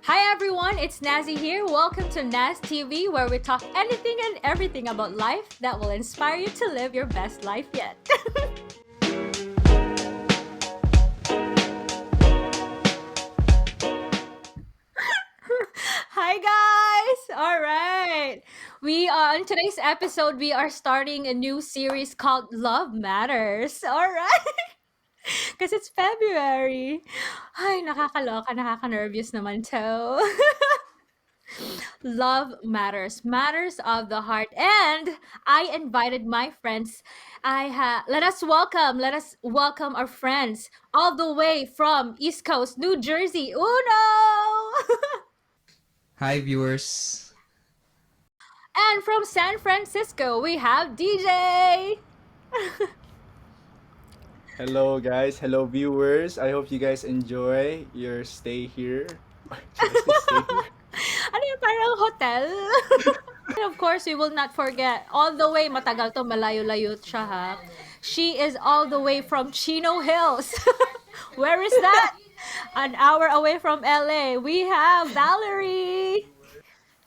Hi everyone, it's Nazi here. Welcome to NazTV, where we talk anything and everything about life that will inspire you to live your best life yet. Hi guys! All right. We are on today's episode, we are starting a new series called Love Matters. All right. Because it's February. Ay, nakakaloka, nakaka-nervous naman to. Love matters, matters of the heart. And I invited my friends. Let us welcome our friends all the way from East Coast, New Jersey. Uno! Hi, viewers. And from San Francisco, we have DJ. Hello, guys. Hello, viewers. I hope you guys enjoy your stay here. Should I say stay here? Ano yung parang hotel? And of course, we will not forget, all the way, matagal to, malayo-layo siya ha. She is all the way from Chino Hills. Where is that? An hour away from LA. We have Valerie.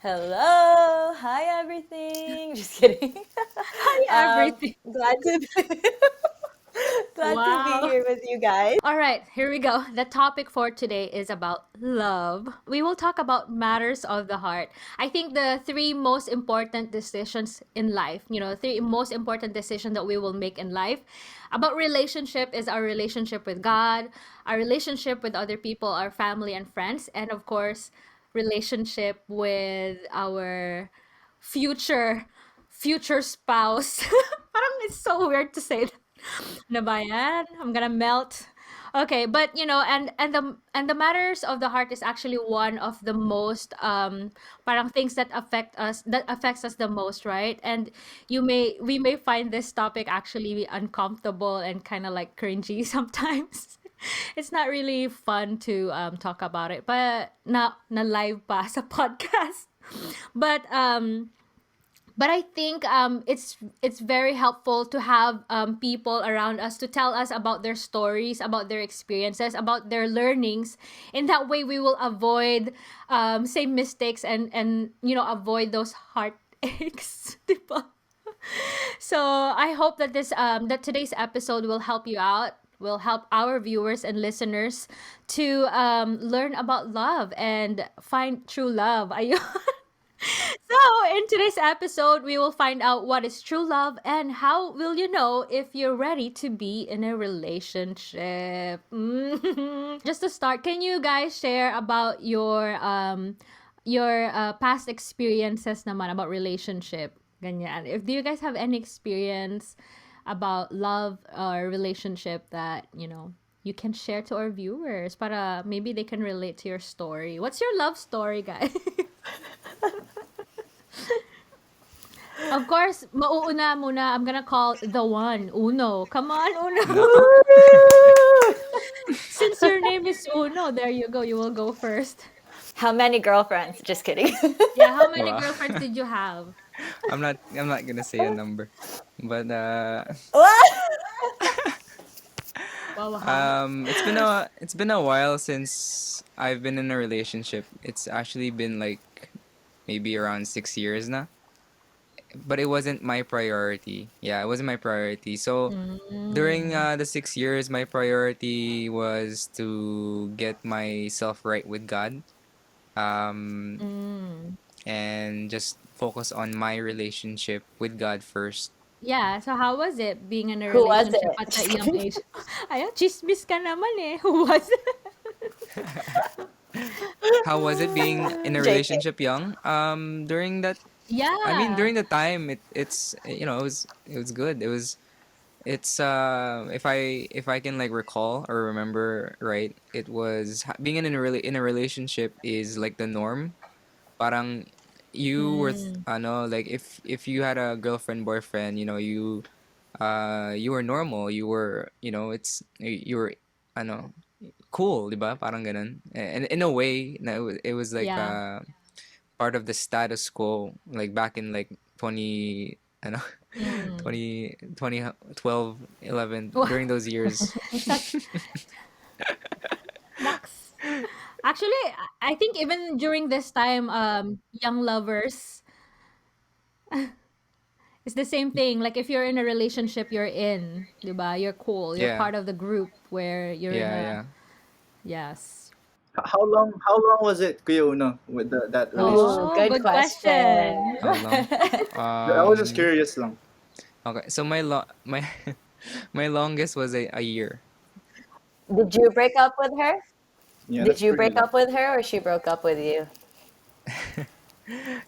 Hello, hi everything. Just kidding. Hi, everything. Glad to be glad to be Wow. here with you guys. All right, here we go. The topic for today is about love. We will talk about matters of the heart. I think the three most important decisions in life, three most important decisions that we will make in life about relationship is our relationship with God, our relationship with other people, our family and friends, and of course, relationship with our future future spouse. Parang it's so weird to say that. Ano ba yan? I'm gonna melt. Okay, but and the matters of the heart is actually one of the most parang things that affects us the most, right? And we may find this topic actually uncomfortable and kind of like cringy sometimes. It's not really fun to talk about it, but na live pa sa podcast. But I think it's very helpful to have people around us to tell us about their stories, about their experiences, about their learnings. In that way, we will avoid same mistakes and avoid those heartaches. Diba? So I hope that that today's episode will help you out. Will help our viewers and listeners to learn about love and find true love. Ayun. So, in today's episode, we will find out what is true love and how will you know if you're ready to be in a relationship. Just to start, can you guys share about your past experiences naman about relationship? Ganyan. If do you guys have any experience about love or relationship that, you can share to our viewers para maybe they can relate to your story. What's your love story, guys? Of course, mauuna muna. I'm gonna call the one, Uno. Come on, Uno. Nako. Since your name is Uno, there you go. You will go first. How many girlfriends? Just kidding. Yeah, how many Wow. girlfriends did you have? I'm not gonna say a number. But What? Wow, ha? it's been a while since I've been in a relationship. It's actually been like maybe around 6 years now. But it wasn't my priority. Yeah, it wasn't my priority. So during Mm. the 6 years, my priority was to get myself right with God. Um, Mm. and just focus on my relationship with God first. Yeah, so how was it being in a Who was relationship it? at Just that young kidding. age? Ayun, chismis ka naman eh. Who was it? How was it being in a JK. relationship young? During that, I mean, Yeah. during the time, it was good. If I can like recall or remember right, it was being in a relationship is like the norm. Parang you were Mm. like if you had a girlfriend boyfriend, you were normal. You were, you were ano cool, 'di ba? Parang ganun. And in a way, na it was like Yeah. part of the status quo, like back in like 20 ano Mm. 2012, 11, Wow. during those years. Such Naks. Actually, I think even during this time, young lovers, it's the same thing. Like if you're in a relationship, you're in, diba? You're cool. You're Yeah, part of the group where you're in yeah, a, yeah. yes. How long was it, Kuya Uno, with that Ooh, relationship? Oh, good good question. question. How long? I was just curious lang. Okay. So my my longest was a year. Did you break up with her? Yeah, Did that's you pretty break long. up with her or she broke up with you?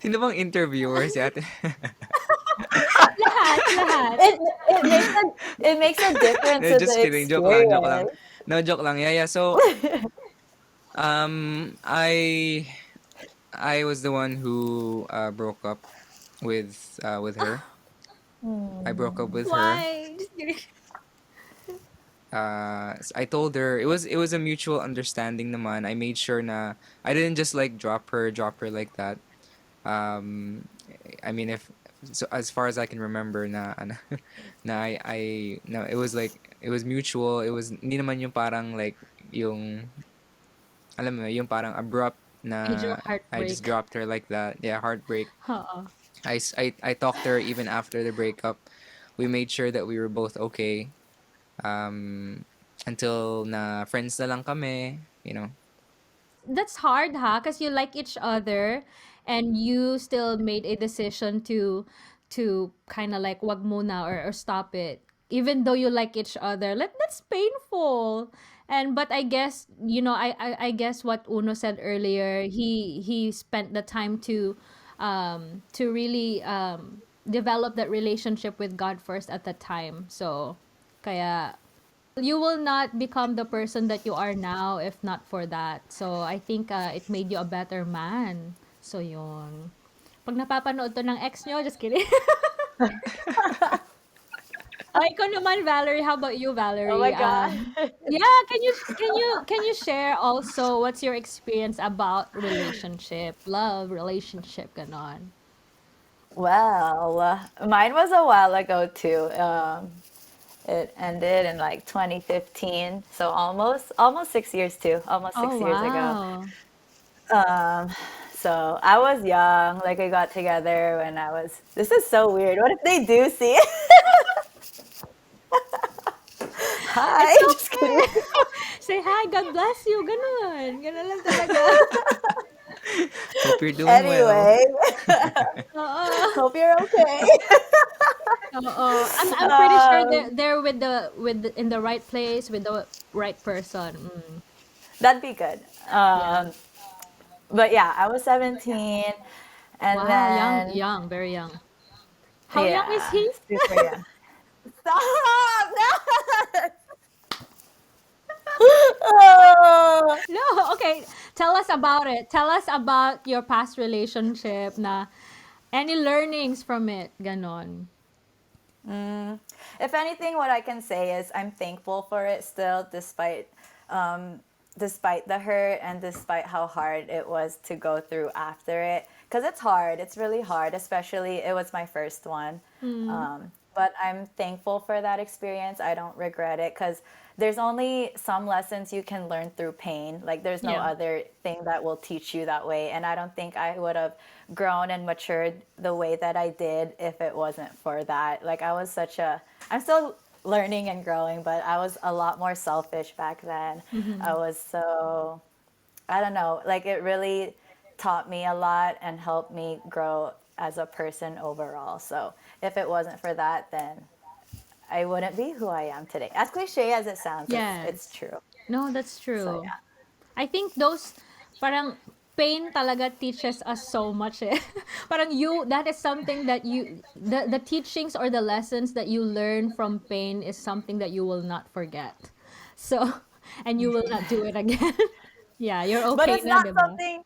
Sino bang interviewer si ate? Lahat, lahat. It makes a difference No, with just the kidding. Joke lang, joke lang. experience. No, joke lang. Yeah, yeah. So, I was the one who broke up with her. I broke up Hmm. with her. Why? Just kidding. I told her it was a mutual understanding naman. I made sure na I didn't just like drop her like that. Um, I mean, if so, as far as I can remember, na no, it was like it was mutual. It was hindi naman yung parang like yung alam mo yung parang abrupt Major na I just heartbreak. dropped her like that. Yeah, heartbreak. Oo. I talked to her even after the breakup. We made sure that we were both okay. Um, until na friends na lang kami, you know. That's hard, huh? Because you like each other and you still made a decision to kind of like wag muna or stop it. Even though you like each other. That's painful. And but I guess, I guess what Uno said earlier, he spent the time to really develop that relationship with God first at that time. So kaya you will not become the person that you are now if not for that. So, I think it made you a better man. So, yun. Pag napapanood to ng ex nyo, just kidding. Ikaw naman, Valerie. How about you, Oh my Valerie? God. Yeah, can you share also what's your experience about relationship, love, relationship, ganon? Well, mine was a while ago too. It ended in like 2015, so almost 6 years too, almost Oh, 6 years ago. wow. Um, so I was young, like we got together when I was. This is so weird. What if they do see it? Hi, It's just kidding. okay. Say hi, God bless you, ganon. Ganon lang talaga. Hope you're doing well. Anyway, Oo. hope you're okay. Oo. I'm pretty sure they're Um, they're in the right place with the right person. Mm. that'd be good. Yeah. But yeah, I was 17, and Wow, young, then young, very young. How young is yeah, he? super young. Stop! No! Oh. No, okay. Tell us about it. Tell us about your past relationship na any learnings from it, ganon. If anything, what I can say is I'm thankful for it still, despite the hurt and despite how hard it was to go through after it. Because it's hard. It's really hard, especially it was my first one. Mm. But I'm thankful for that experience. I don't regret it because there's only some lessons you can learn through pain. Like there's no Yeah. other thing that will teach you that way. And I don't think I would have grown and matured the way that I did if it wasn't for that. Like I'm still learning and growing, but I was a lot more selfish back then. I Mm-hmm. was so, I don't know, like it really taught me a lot and helped me grow as a person overall. So if it wasn't for that, then I wouldn't be who I am today. As cliche as it sounds, it's Yes. true. No, that's So true. yeah. I think those parang pain talaga teaches us so much eh. Parang that is something that the teachings or the lessons that you learn from pain is something that you will not forget. So, and you will not do it again. Yeah, you're But okay it's na, not 'di ba? something,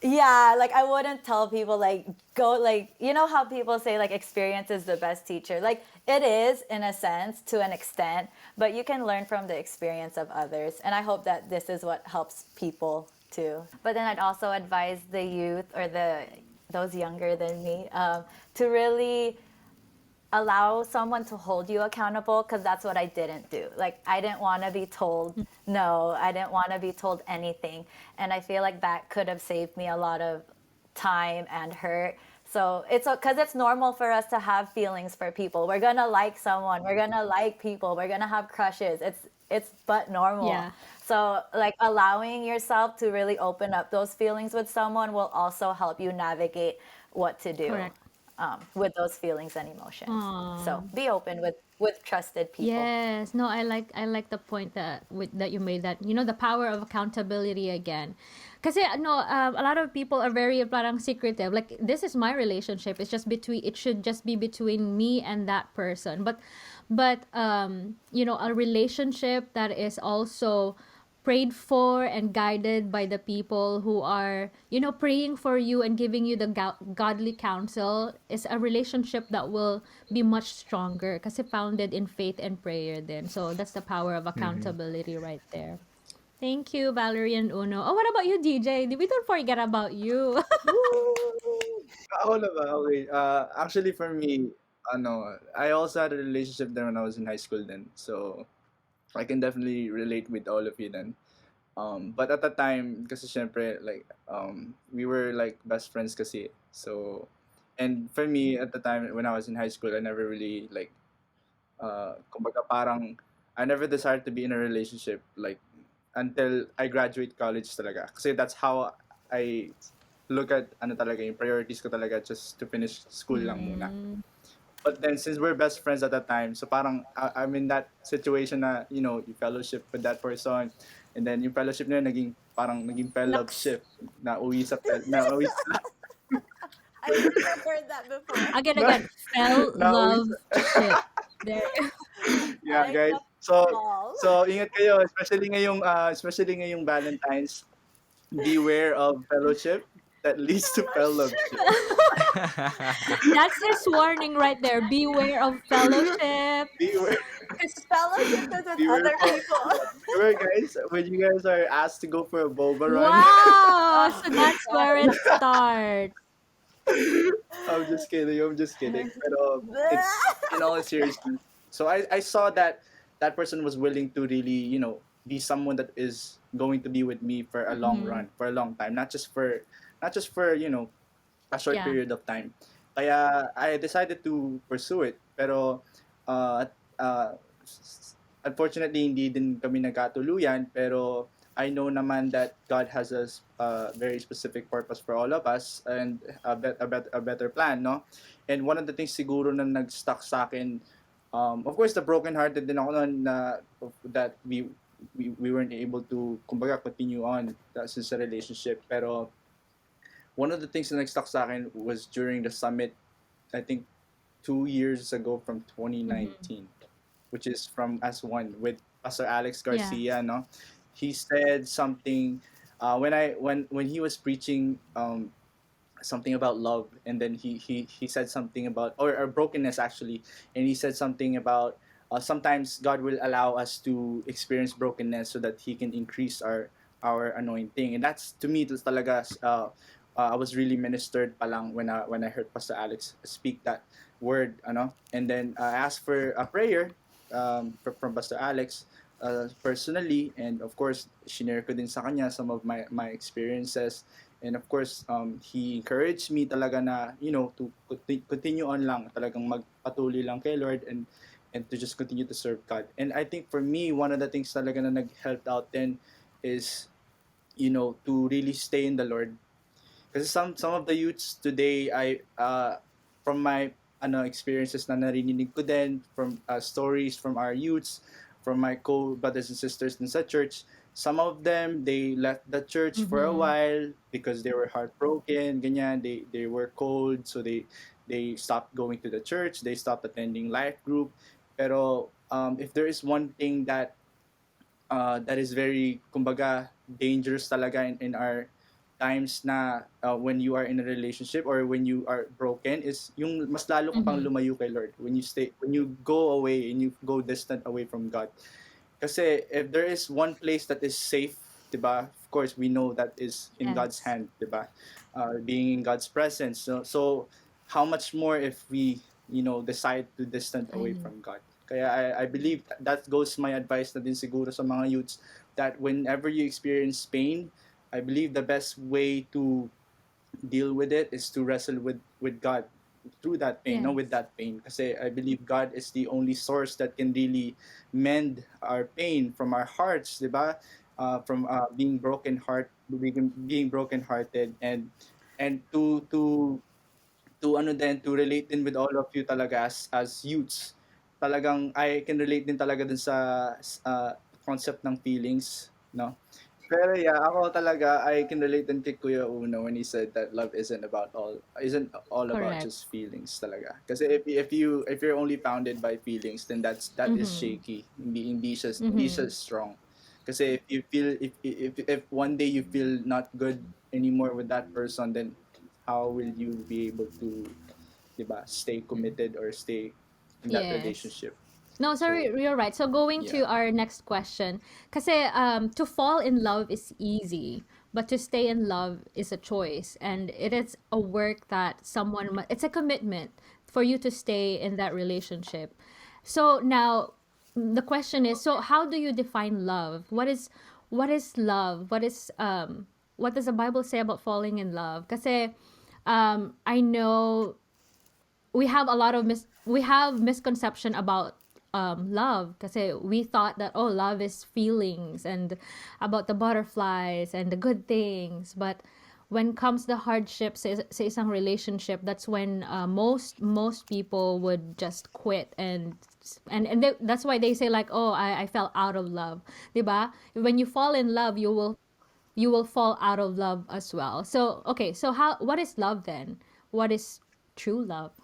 yeah, like I wouldn't tell people like go, like you know how people say like experience is the best teacher. Like it is in a sense to an extent, but you can learn from the experience of others. And I hope that this is what helps people too. But then I'd also advise the youth or the those younger than me to really allow someone to hold you accountable, because that's what I didn't do. Like, I didn't want to be told no, I didn't want to be told anything. And I feel like that could have saved me a lot of time and hurt. So it's because it's normal for us to have feelings for people. We're gonna like someone, we're gonna like people, we're gonna have crushes. It's but normal. Yeah, So like allowing yourself to really open up those feelings with someone will also help you navigate what to do correct. with those feelings and emotions. So Aww. be open with trusted people. Yes, no, I like the point that you made, that the power of accountability again. Because no, a lot of people are very parang secretive. Like, this is my relationship. It should just be between me and that person. But a relationship that is also prayed for and guided by the people who are praying for you and giving you the godly counsel is a relationship that will be much stronger because it's founded in faith and prayer then. So that's the power of Mm-hmm. accountability right there. Thank you, Valerie and Uno. Oh, what about you, DJ? We don't forget about you. Woo! Ako na ba? Okay. Actually for me, I also had a relationship then when I was in high school then. So I can definitely relate with all of you then. But at the time, kasi syempre, like, we were like best friends kasi. So, and for me at the time when I was in high school, I never really like, kumbaga parang, I never desired to be in a relationship like until I graduate college talaga. Kasi that's how I look at ano talaga yung priorities ko talaga, just to finish school lang muna. Mm, But then since we're best friends at that time, so parang I'm in that situation na, you fellowship with that person, and then yung fellowship na yun, naging Naks. fellowship na uwi sa I think I've heard that before. again, na, again, fell na uwi love sa, ship. There. yeah, Like guys. the So fall. so ingat kayo, especially ngayong Valentine's. Beware of fellowship that leads to fellowship. That's this warning right there. Beware of fellowship. Beware, Fellowship is with beware other po. people. Beware, guys, when you guys are asked to go for a boba run. Wow! Oh So my that's where it starts. I'm just kidding. I'm just kidding. But it's God. in all seriousness. So I saw that that person was willing to really, be someone that is going to be with me for a long Mm-hmm. run, for a long time, not just for a short Yeah. period of time. Kaya I decided to pursue it. Pero uh, unfortunately hindi din kami nagkatuluyan, pero I know naman that God has a very specific purpose for all of us, and a better plan, no? And one of the things siguro na nag-stuck sa akin, of course, the broken-hearted din ako noon na that we weren't able to, kumbaga, continue on sa relationship. Pero one of the things that nag-stuck sa akin was during the summit, I think 2 years ago from Mm-hmm. 2019, which is from As One with Pastor Alex Yeah. Garcia. No, he said something when he was preaching something about love, and then he said something about, or brokenness actually, and he said something about sometimes God will allow us to experience brokenness so that He can increase our anointing, and that's, to me, that's talaga. I was really ministered palang when I heard Pastor Alex speak that word, ano, and then I asked for a prayer from Pastor Alex personally, and of course, shinare ko din sa kanya some of my experiences. And of course, he encouraged me talaga na, to continue on lang, talagang magpatuloy lang kay Lord, and to just continue to serve God. And I think for me, one of the things talaga na nag-help out then is, to really stay in the Lord. Kasi some of the youths today, from my experiences na narinig ko din from stories from our youths, from my co-brothers and sisters in sa church, some of them, they left the church for a Mm-hmm. while because they were heartbroken, ganyan, they were cold, so they stopped going to the church, they stopped attending life group. Pero if there is one thing that is very, kumbaga, dangerous talaga in our times na when you are in a relationship or when you are broken, is yung mas lalo ka pang Mm-hmm. lumayo kay Lord when you go away and you go distant away from God. Kasi if there is one place that is safe, 'di ba? Of course, we know that is in God's Yes. hand, 'di ba? Being in God's presence. So how much more if we decide to distant I away know. from God. Kaya I believe that goes my advice na din siguro sa mga youths, that whenever you experience pain, I believe the best way to deal with it is to wrestle with God through that pain, no, with Yes. that pain. Kasi I believe God is the only source that can really mend our pain from our hearts, di ba? From being broken hearted, and to ano din, to relate din with all of you talaga as youths. Talagang I can relate din talaga dun sa concept ng feelings, no? Pero yeah, ako talaga I can relate din kay Kuya Uno when he said that love isn't all about Correct. just feelings talaga. Kasi if you're only founded by feelings, then that is Mm-hmm. shaky. Hindi siya Mm-hmm. strong. Kasi if one day you feel not good anymore with that person, then how will you be able to, 'di ba, stay committed or stay in that Yes. relationship? No, sorry, So, you're right. So going to yeah. our next question, kasi to fall in love is easy, but to stay in love is a choice, and it is a work that it's a commitment for you to stay in that relationship. So now the question is, so how do you define love? What is love? What does the Bible say about falling in love? Kasi I know we have misconception about love kasi we thought that, oh, love is feelings and about the butterflies and the good things, but when comes the hardship sa isang relationship, that's when most people would just quit, that's why they say like, oh, I fell out of love, diba? When you fall in love, you will fall out of love as well. So okay, so what is love then? What is true love?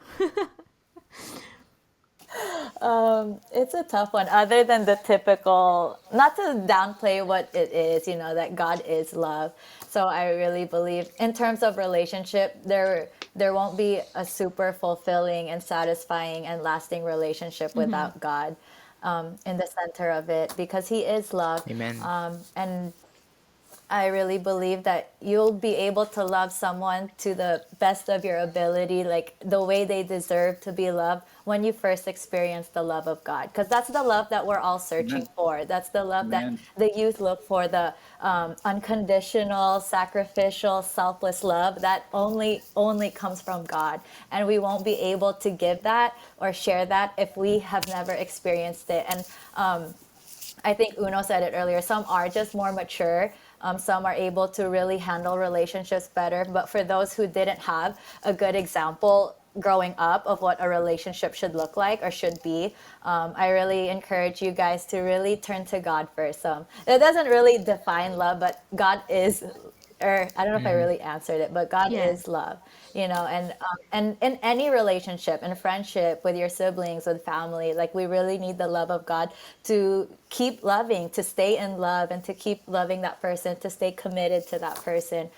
It's a tough one. Other than the typical, not to downplay what it is, that God is love. So I really believe, in terms of relationship, there won't be a super fulfilling and satisfying and lasting relationship Mm-hmm. without God in the center of it, because He is love. Amen. And I really believe that you'll be able to love someone to the best of your ability, like the way they deserve to be loved, when you first experience the love of God. Because that's the love that we're all searching Amen. for. That's the love that Amen. the youth look for, the unconditional, sacrificial, selfless love that only comes from God. And we won't be able to give that or share that if we have never experienced it. And I think Uno said it earlier. Some are just more mature. Some are able to really handle relationships better. But for those who didn't have a good example growing up of what a relationship should look like or should be, I really encourage you guys to really turn to God first. It doesn't really define love, but God is, or I don't know if I Mm-hmm. really answered it, but God Yes. is love, and in any relationship, in friendship, with your siblings, with family, like, we really need the love of God to keep loving, to stay in love, and to keep loving that person, to stay committed to that person.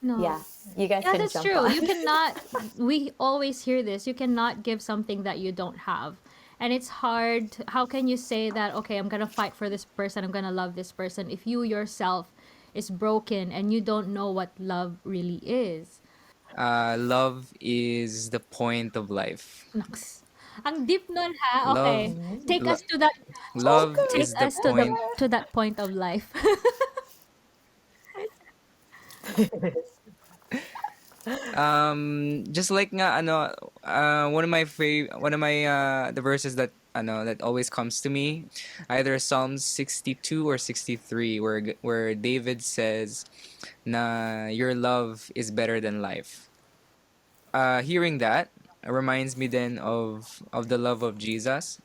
No. Yeah, you guys Yeah, can that's jump true. on. You cannot, we always hear this, you cannot give something that you don't have. And it's hard. How can you say that, okay, I'm going to fight for this person, I'm going to love this person, if you yourself is broken and you don't know what love really is? Love is the point of life. Naks. Ang deep nun ha. Love, Okay. Take lo- us to that love take is the us to the point. to that point of life. Just like nga ano, one of my the verses that that always comes to me, either Psalms 62 or 63, where David says, "Na your love is better than life." Hearing that reminds me then of the love of Jesus.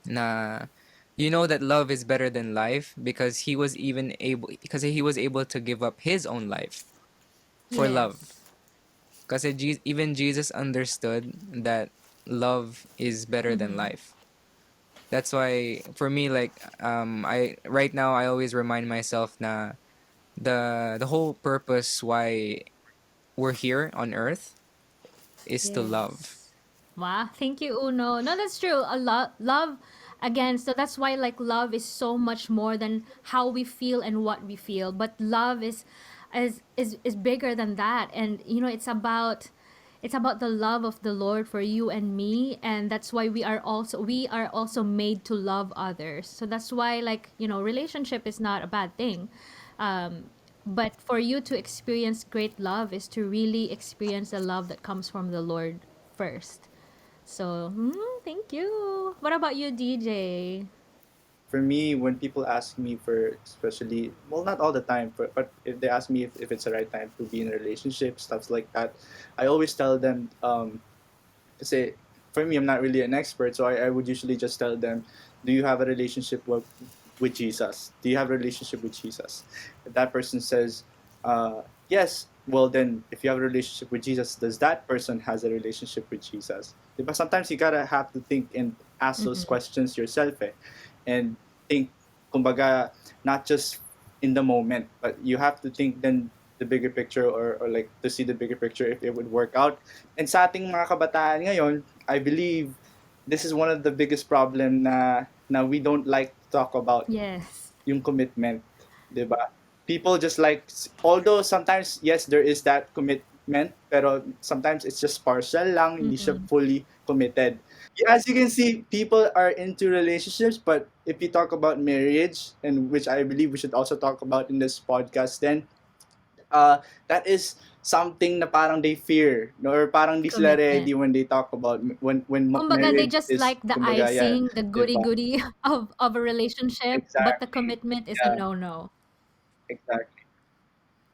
Na that love is better than life because he was able to give up his own life for love. Yes. Because even Jesus understood that love is better than Mm-hmm. life. That's why for me, like, I right now I always remind myself na the whole purpose why we're here on earth is to love. Yes. Wow, thank you, Uno. No, that's true. A lot love again, so that's why like love is so much more than how we feel and what we feel. But love is bigger than that. And it's about it's about the love of the Lord for you and me, and that's why we are also made to love others. So that's why, like, relationship is not a bad thing. Um, but for you to experience great love is to really experience the love that comes from the Lord first. So, thank you. What about you, DJ? For me, when people ask me for, especially, well, not all the time, but if they ask me if it's the right time to be in a relationship, stuff like that, I always tell them, say, for me, I'm not really an expert, so I would usually just tell them, do you have a relationship with Jesus? Do you have a relationship with Jesus? If that person says, yes, well then, if you have a relationship with Jesus, does that person has a relationship with Jesus? But sometimes you gotta have to think and ask those Mm-mm. questions yourself, and think, kumbaga, not just in the moment, but you have to think then the bigger picture, or like to see the bigger picture if it would work out. And sa ating mga kabataan ngayon, I believe this is one of the biggest problem na we don't like to talk about Yes. yung commitment, 'di ba? People just like, although sometimes yes there is that commitment, pero sometimes it's just partial lang, hindi siya Mm-mm. fully committed. As you can see, people are into relationships, but if you talk about marriage, and which I believe we should also talk about in this podcast, then that is something na parang they fear, no? Or parang di sila Commitment. ready when they talk about Kumbaga, they marriage just is, like the kumbaga, yeah, icing, the goody diba? goody of a relationship, but the Exactly. commitment is a Yeah, no-no. exactly.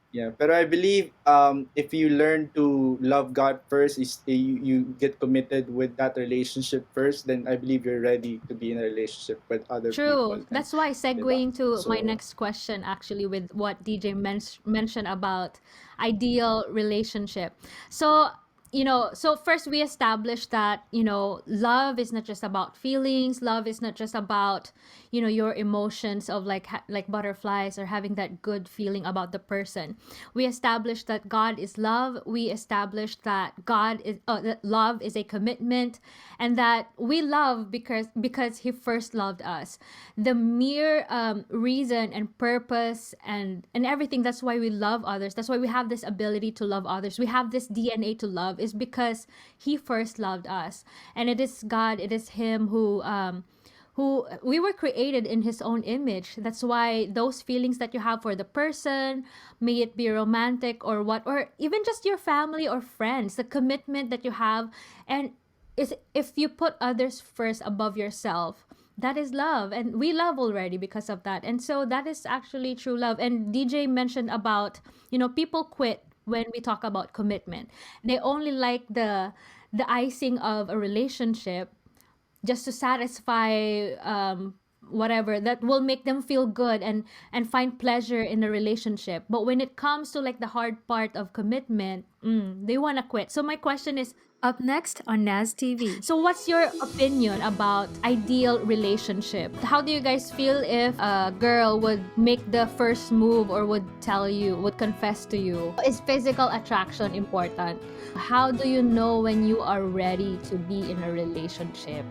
Yeah, but I believe if you learn to love God first, you get committed with that relationship first, then I believe you're ready to be in a relationship with other people. True. Then, That's why diba? segueing to my So, next question, actually, with what DJ mentioned about ideal relationship. So, so first we established that, love is not just about feelings. Love is not just about, your emotions of like like butterflies or having that good feeling about the person. We established that God is love. We established that that love is a commitment, and that we love because He first loved us. The mere reason and purpose and everything. That's why we love others. That's why we have this ability to love others. We have this DNA to love is because He first loved us, and it is God. It is Him who we were created in His own image. That's why those feelings that you have for the person, may it be romantic or what, or even just your family or friends, the commitment that you have, and is if you put others first above yourself, that is love, and we love already because of that. And so that is actually true love. And DJ mentioned about, people quit when we talk about commitment. They only like the icing of a relationship, just to satisfy whatever that will make them feel good and find pleasure in the relationship. But when it comes to like the hard part of commitment, they want to quit. So my question is, up next on NazTV. So what's your opinion about ideal relationship? How do you guys feel if a girl would make the first move or would confess to you? Is physical attraction important? How do you know when you are ready to be in a relationship?